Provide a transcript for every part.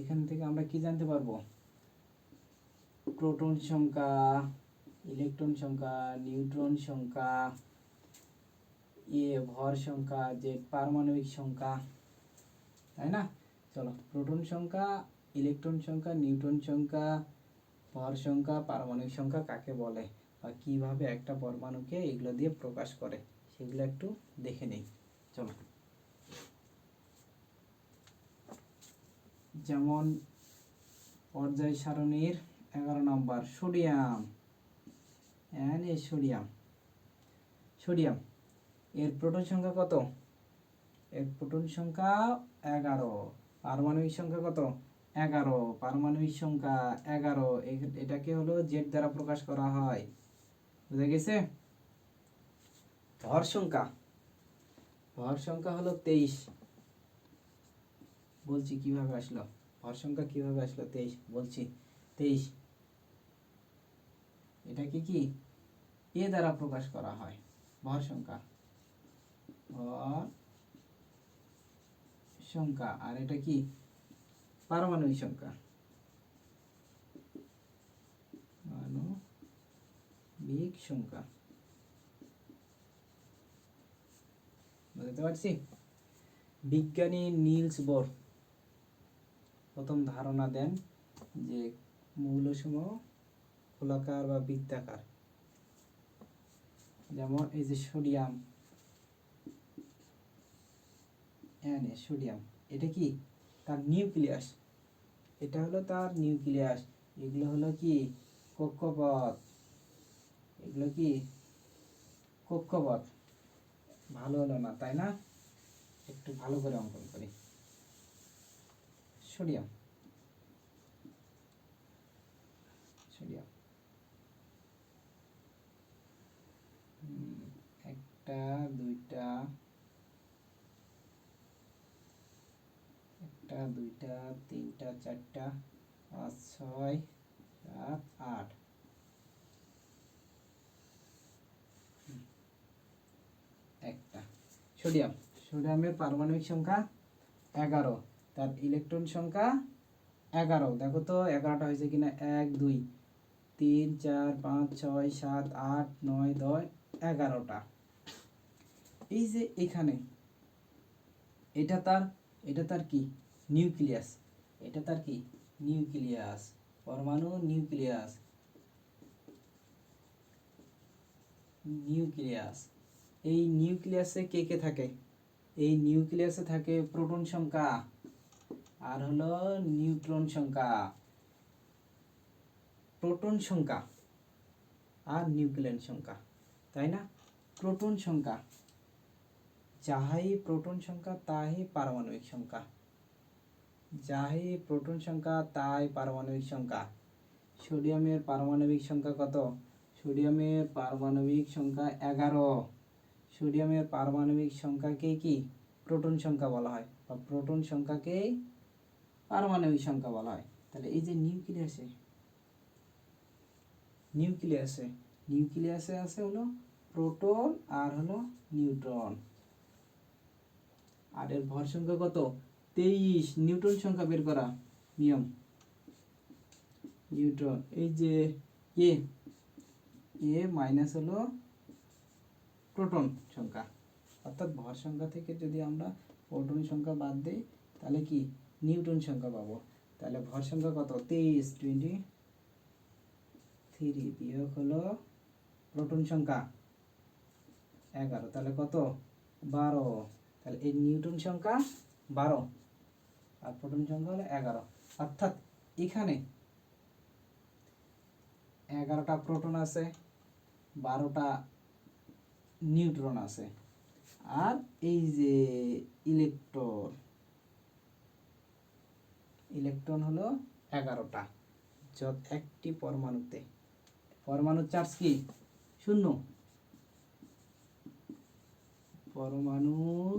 এখান থেকে আমরা কি জানতে পারবো? প্রোটন সংখ্যা, ইলেকট্রন সংখ্যা, নিউট্রন সংখ্যা, ভর সংখ্যা, যে পারমাণবিক সংখ্যা, তাই না? চলো, প্রোটন সংখ্যা, ইলেকট্রন সংখ্যা, নিউট্রন সংখ্যা, ভর সংখ্যা, পারমাণবিক সংখ্যা কাকে বলে বা কিভাবে একটা পরমাণুকে এগুলো দিয়ে প্রকাশ করে সেগুলো একটু দেখে নেই। চলো, যেমন পর্যায় সারণীর 11 নম্বর সোডিয়াম, সোডিয়াম এর প্রোটন সংখ্যা কত? এর প্রোটন সংখ্যা 11, পারমাণবিক সংখ্যা কত? 11, পারমাণবিক সংখ্যা 11। এটাকে হলো জেড দ্বারা প্রকাশ করা হয়, বুঝা গেছে? ভর সংখ্যা হলো 23। বলছি কিভাবে আসলো, ভর সংখ্যা কিভাবে আসলো? 23 বলছি, 23 এটাকে কি এ দ্বারা প্রকাশ করা হয়, ভর সংখ্যা, আর এটা কি পারমাণবিক সংখ্যা, বুঝতে পারছি? বিজ্ঞানী নিলস বোর প্রথম ধারণা দেন যে মৌলসমূহ গোলাকার বা বৃত্তাকার। যেমন এই যে সোডিয়াম, সোডিয়াম এটা কি তার নিউক্লিয়াস, এটা হলো তার নিউক্লিয়াস। এগুলো হলো কি কক্ষপথ, এগুলো কি কক্ষপথ। ভালো হলো না, তাই না? একটু ভালো করে অঙ্কন করি। সোডিয়াম, একটা, দুইটা, তিনটা, চারটা, 5, 6, 7, 8। একটা সোডিয়ামের পারমাণবিক সংখ্যা 11, তার ইলেকট্রন সংখ্যা 11। দেখো তো 11টা হয়েছে কিনা? 1, 2, 3, 4, 5, 6, 7, 8, 9, 10, 11টা। এই যে এখানে এটা তার কি নিউক্লিয়াস, এটা তার কি নিউক্লিয়াস, পরমাণু নিউক্লিয়াস। এই নিউক্লিয়াসে কে কে থাকে? এই নিউক্লিয়াসে থাকে প্রোটন সংখ্যা আর হলো নিউট্রন সংখ্যা। প্রোটন সংখ্যা আর নিউক্লিয়ন সংখ্যা, তাই না? প্রোটন সংখ্যা, যাহাই প্রোটন সংখ্যা তাহাই পারমাণবিক সংখ্যা, যাহাই প্রোটন সংখ্যা তাই পারমাণবিক সংখ্যা। সোডিয়ামের পারমাণবিক সংখ্যা কত? সোডিয়ামের পারমাণবিক সংখ্যা 11। সোডিয়ামের পারমাণবিক সংখ্যাকে কি প্রোটন সংখ্যা বলা হয়, বা প্রোটন সংখ্যাকে পারমাণবিক সংখ্যা বলা হয়। তাহলে এই যে নিউক্লিয়াসে আছে হলো প্রোটন আর হলো নিউট্রন। আর এর ভর সংখ্যা কত? 23। নিউটন সংখ্যা বের করা নিয়ম, নিউটন এই যে এ মাইনাস হলো প্রোটন সংখ্যা, অর্থাৎ ভর সংখ্যা থেকে যদি আমরা প্রোটন সংখ্যা বাদ দিই তাহলে কি নিউটন সংখ্যা পাবো। তাহলে ভর সংখ্যা কত? 23, 23 বিয়োগ হলো প্রোটন সংখ্যা 11, তাহলে কত? 12। তাহলে এই নিউটন সংখ্যা 12 আর প্রোটন সংখ্যা হলো 11, অর্থাৎ এখানে 11টা প্রোটন আছে, 12টা নিউট্রন আছে। আর এই যে ইলেকট্রন হলো 11টা। একটি পরমাণুতে, পরমাণুর চার্জ কি? 0। পরমাণুর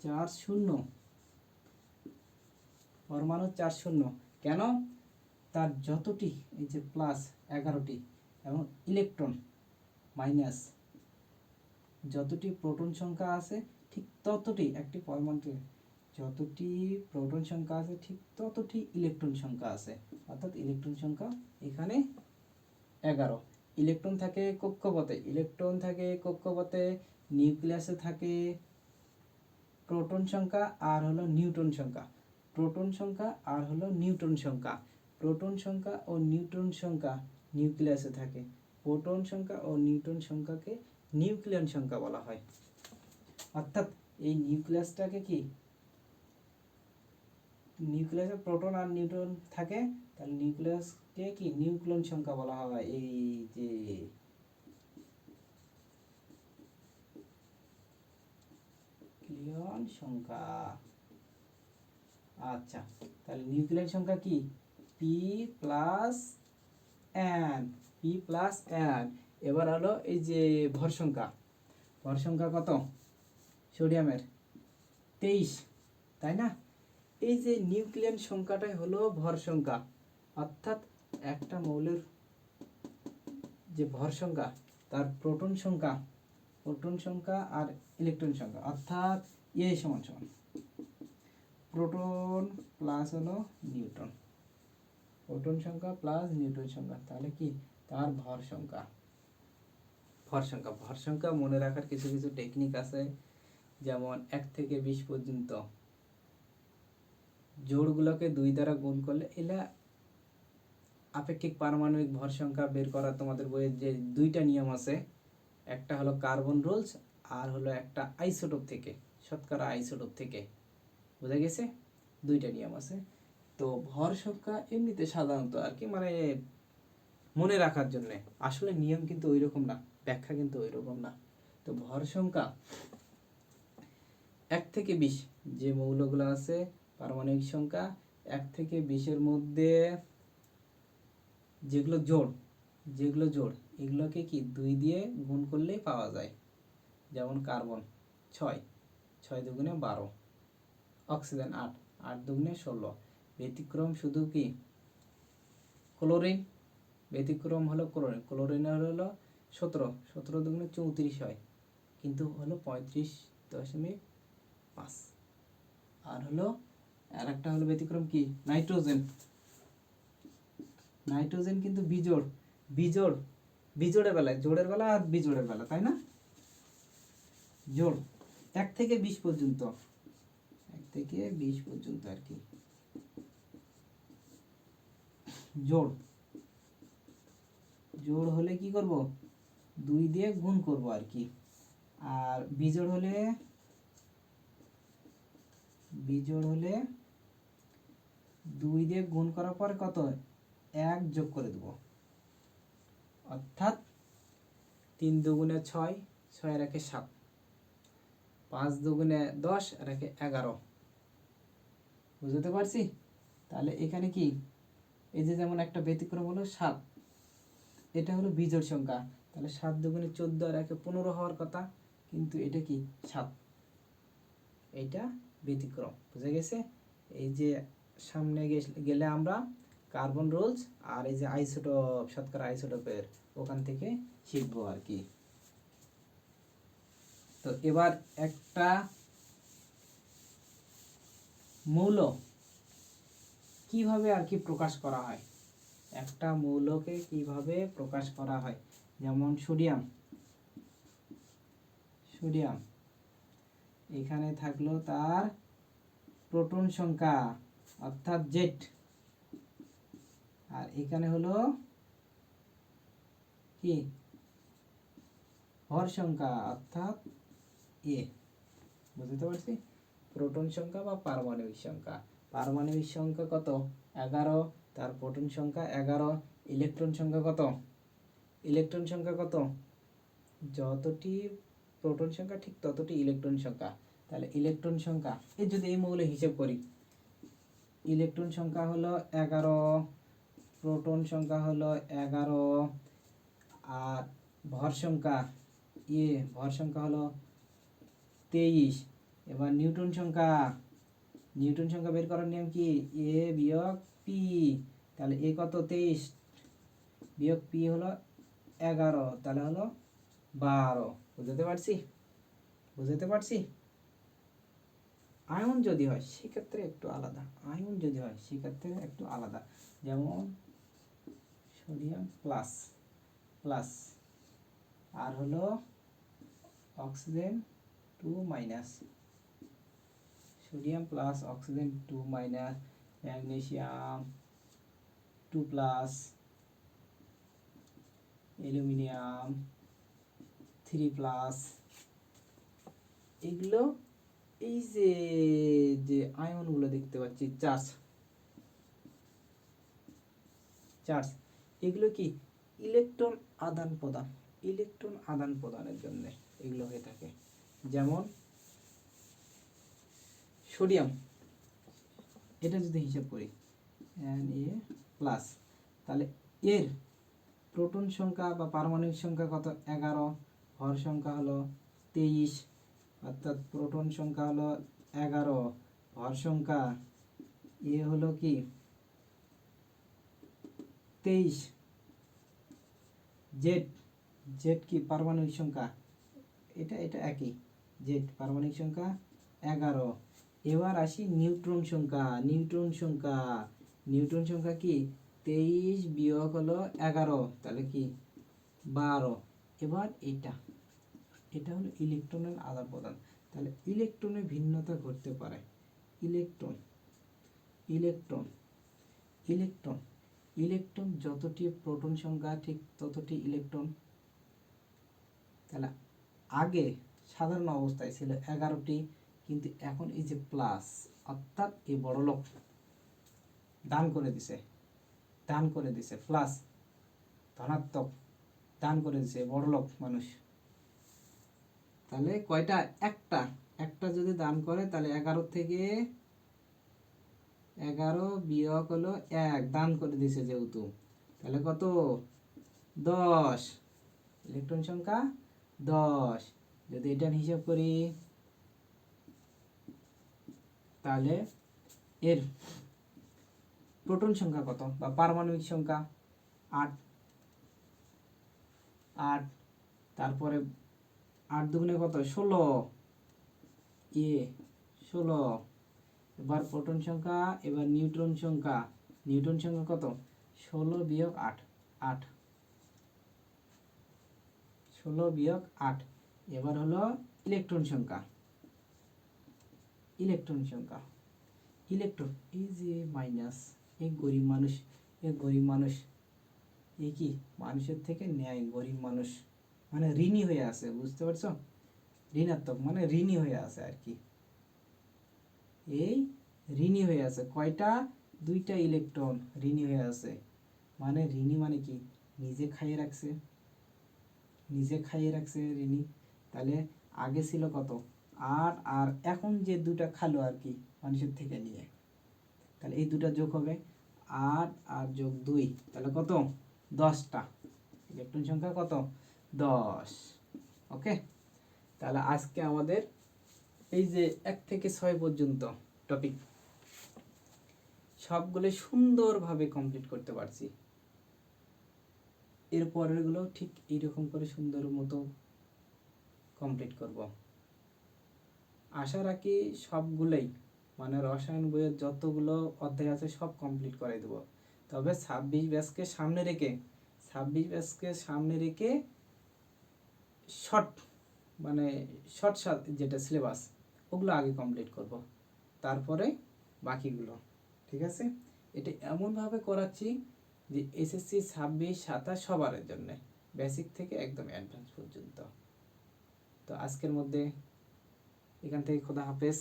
চার্জ 0, পরমাণুর চার্জ 0। কেন? তার যতটি এই যে প্লাস 11টি এবং ইলেকট্রন মাইনাস, যতটি প্রোটন সংখ্যা আছে ঠিক ততটি একটি পরমাণুতে যতটি প্রোটন সংখ্যা আছে ঠিক ততটি ইলেকট্রন সংখ্যা আছে, অর্থাৎ ইলেকট্রন সংখ্যা এখানে 11। ইলেকট্রন থাকে কক্ষপথে, নিউক্লিয়াসে থাকে প্রোটন সংখ্যা আর হলো নিউট্রন সংখ্যা। প্রোটন সংখ্যা আর হলো নিউট্রন সংখ্যা। প্রোটন সংখ্যা ও নিউট্রন সংখ্যা নিউক্লিয়াসে থাকে। প্রোটন সংখ্যা ও নিউট্রন সংখ্যাকে নিউক্লিয়ন সংখ্যা বলা হয়। অর্থাৎ এই নিউক্লিয়াসটাকে কি, নিউক্লিয়াসে প্রোটন আর নিউট্রন থাকে, তাহলে নিউক্লিয়াসকে কি নিউক্লিয়ন সংখ্যা বলা হয়। এই যে নিউক্লিয়ন সংখ্যা। আচ্ছা, তাহলে নিউক্লিয়ন সংখ্যা কি পি প্লাস এন। এবার হলো এই যে ভর সংখ্যা কত সোডিয়ামের 23, তাই না? এই যে নিউক্লিয়ন সংখ্যাটাই হলো ভর সংখ্যা, অর্থাৎ একটা মৌলের যে ভর সংখ্যা তার প্রোটন সংখ্যা আর ইলেকট্রন সংখ্যা, অর্থাৎ এ সমান সমান প্রোটন প্লাস হলো নিউট্রন, প্রোটন সংখ্যা প্লাস নিউট্রন সংখ্যা, তাহলে কি তার ভর সংখ্যা। ভর সংখ্যা মনে রাখার কিছু কিছু টেকনিক আছে, যেমন 1 থেকে 20 পর্যন্ত জোড়গুলোকে 2 দ্বারা গুণ করলে এলা আপেক্ষিক পারমাণবিক ভর সংখ্যা বের করা তোমাদের বইয়ে যে 2টা নিয়ম আছে, একটা হলো কার্বন রুলস আর হলো একটা আইসোটোপ থেকে, শতকরা আইসোটোপ থেকে, বোঝা গেছে? 2টা নিয়ম আছে। তো ভর সংখ্যা এমনিতে সাধারণত আর কি মানে মনে রাখার জন্য, আসলে নিয়ম কিন্তু ওই রকম না, ব্যাখ্যা কিন্তু ওই রকম না। তো ভর সংখ্যা 1 থেকে 20 যে মৌলগুলো আছে পারমাণবিক সংখ্যা 1 থেকে 20-এর মধ্যে যেগুলো জোড় এগুলোকে কি 2 দিয়ে গুণ করলেই পাওয়া যায়। যেমন কার্বন 6, 6 দুগুণে 12, অক্সিজেন 8, 8 দুগুণে 16। ব্যতিক্রম শুধু কি ক্লোরিন, ব্যতিক্রম হলো ক্লোরিন হলো 17, 17 দুগুণে 34 হয়, কিন্তু হলো 35.5। আর হলো আর একটা হলো ব্যতিক্রম কি নাইট্রোজেন কিন্তু বিজোড়ের বেলায়, জোড়ের বেলা আর বিজোড়ের বেলা, তাই না? জোড় 1 থেকে 20 পর্যন্ত আর কি জোড় হলে কি করব 2 দিয়ে গুণ করব আর কি। আর বিজোড় হলে 2 দিয়ে গুণ করার পর কত 1 যোগ করে দেব, অর্থাৎ 3 দুগুণে 6, 6 আর 1 7, 5 দুগুণে 10 আর 1 11। বুঝতে পারছি? তাহলে এখানে কি এই যে যেমন একটা ব্যতিক্রম হলো 7, এটা হলো বিজোড় সংখ্যা, তাহলে 7 দুগুণে 14 আর 1 15 হওয়ার কথা, কিন্তু এটা কি 7, এইটা ব্যতিক্রম। বুঝে গেছে? এই যে সামনে গেলে আমরা কার্বন রুলস আর এই যে আইসোটোপ, শতকরা আইসোটোপের ওখান থেকে শিখবো আর কি। তো এবার একটা মৌল কিভাবে আর কি প্রকাশ করা হয়, একটা মৌলকে কিভাবে প্রকাশ করা হয়, যেমন সোডিয়াম এখানে থাকলো তার প্রোটন সংখ্যা অর্থাৎ জেড, আর এখানে হলো কি ভর সংখ্যা অর্থাৎ এ। বুঝতে পারছি? প্রোটন সংখ্যা বা পারমাণবিক সংখ্যা কত 11, তার প্রোটন সংখ্যা 11, ইলেকট্রন সংখ্যা কত যতটি প্রোটন সংখ্যা ঠিক ততটি ইলেকট্রন সংখ্যা। তাহলে ইলেকট্রন সংখ্যা এই যদি এই মৌলের হিসেব করি, ইলেকট্রন সংখ্যা হলো 11, প্রোটন সংখ্যা হলো 11, আর ভর সংখ্যা হলো 23। এবার নিউটন সংখ্যা বের করার নিয়ম কি এ বিয়োগ পি, তাহলে এ কত 23 বিয়োগ পি হলো 11, তাহলে হলো 12। বুঝতে পারছি? আয়ন যদি হয় সেক্ষেত্রে একটু আলাদা, আয়ন যদি হয় সেক্ষেত্রে একটু আলাদা। যেমন সোডিয়াম প্লাস প্লাস আর হলো oxygen 2 minus, sodium plus oxygen 2 minus, magnesium 2 plus, aluminium 3 plus. এগুলো এই যে যে আয়নগুলো দেখতে পাচ্ছি চার্জ চার্জ, এগুলো কি ইলেকট্রন আদান প্রদান, ইলেকট্রন আদান প্রদানের জন্য এগুলো হয়ে থাকে। যেমন সোডিয়াম, এটা যদি হিসাব করি Na প্লাস, তাহলে এর প্রোটন সংখ্যা বা পারমাণবিক সংখ্যা কত 11, ভর সংখ্যা হলো 23, অর্থাৎ প্রোটন সংখ্যা হলো 11, ভর সংখ্যা এ হলো কি 23, জেড জেড কি পারমাণবিক সংখ্যা, এটা এটা একই, জেড পারমাণবিক সংখ্যা 11। এবার আসি নিউট্রন সংখ্যা, নিউট্রন সংখ্যা, নিউট্রন সংখ্যা কি 23 বিয়োগ হলো 11, তাহলে কি 12। এবার এটা এটা হলো ইলেকট্রনের আদান প্রদান। তাহলে ইলেকট্রনের ভিন্নতা ঘটতে পারে, ইলেকট্রন ইলেকট্রন ইলেকট্রন ইলেকট্রন যতটি প্রোটন সংখ্যা ঠিক ততটি ইলেকট্রন। তাহলে আগে সাধারণ অবস্থায় ছিল 11টি, কিন্তু এখন এই যে প্লাস, অর্থাৎ এই বড়লোক দান করে দিছে প্লাস ধনাত্মক দান করে দিছে বড়লোক মানুষ। তাহলে কয়টা, একটা, একটা যদি দান করে তাহলে 11 থেকে 11 বিয়োগ হলো 1, দান করে দিছে যেহেতু, তাহলে কত 10, ইলেকট্রন সংখ্যা 10। যদি এটার হিসাব করি তাহলে এর প্রোটন সংখ্যা কত বা পারমাণবিক সংখ্যা 8, 8, তারপরে 8 দুগুণে কত 16, এ 16। এবার প্রোটন সংখ্যা, এবার নিউট্রন সংখ্যা, নিউট্রন সংখ্যা কত 16 বিয়োগ 8, 8, 16 বিয়োগ 8। এবার হলো ইলেকট্রন সংখ্যা, ইলেকট্রন সংখ্যা, ইলেকট্রন এই যে মাইনাস, এই গরিব মানুষ, এই গরিব মানুষ, এই কি মানুষের থেকে ন্যায় গরিব মানুষ, মানে ঋণী হয়ে আছে, বুঝতে পারছো, ঋণাত্মক মানে ঋণী হয়ে আছে আর কি, এই ঋণী হয়ে আছে কয়টা, 2টা ইলেকট্রন ঋণী হয়ে আছে। মানে ঋণী মানে কি নিজে খাইয়ে রাখছে, নিজে খাইয়ে রাখছে ঋণী। তাহলে আগে ছিল কত 8, আর এখন যে 2টা খালো আর কি মানুষের থেকে নিয়ে, তাহলে এই 2টা যোগ হবে 8 আর যোগ 2, তাহলে কত 10টা, ইলেকট্রন সংখ্যা কত 10। ওকে, তাহলে আজকে আমাদের এই যে 1 থেকে 6 পর্যন্ত টপিক সবগুলো সুন্দরভাবে কমপ্লিট করতে পারছি। এর পরেরগুলো ঠিক এইরকম করে সুন্দর মতো কমপ্লিট করব। আশা রাখি সবগুলোই, মানে রসায়ন বইয়ের যতগুলো অধ্যায় আছে সব কমপ্লিট করে দেব। তবে 26 ব্যাচকে সামনে রেখে, 26 ব্যাচকে সামনে রেখে শর্ট, মানে শর্ট যেটা সিলেবাস ওগুলো আগে কমপ্লিট করব, তারপরে বাকিগুলো। ঠিক আছে, এটা এমনভাবে করাচ্ছি যে এসএসসি 26, 27 সবার জন্য, বেসিক থেকে একদম অ্যাডভান্স পর্যন্ত। তো আজকের মধ্যে এখান থেকে খোদা হাফেজ।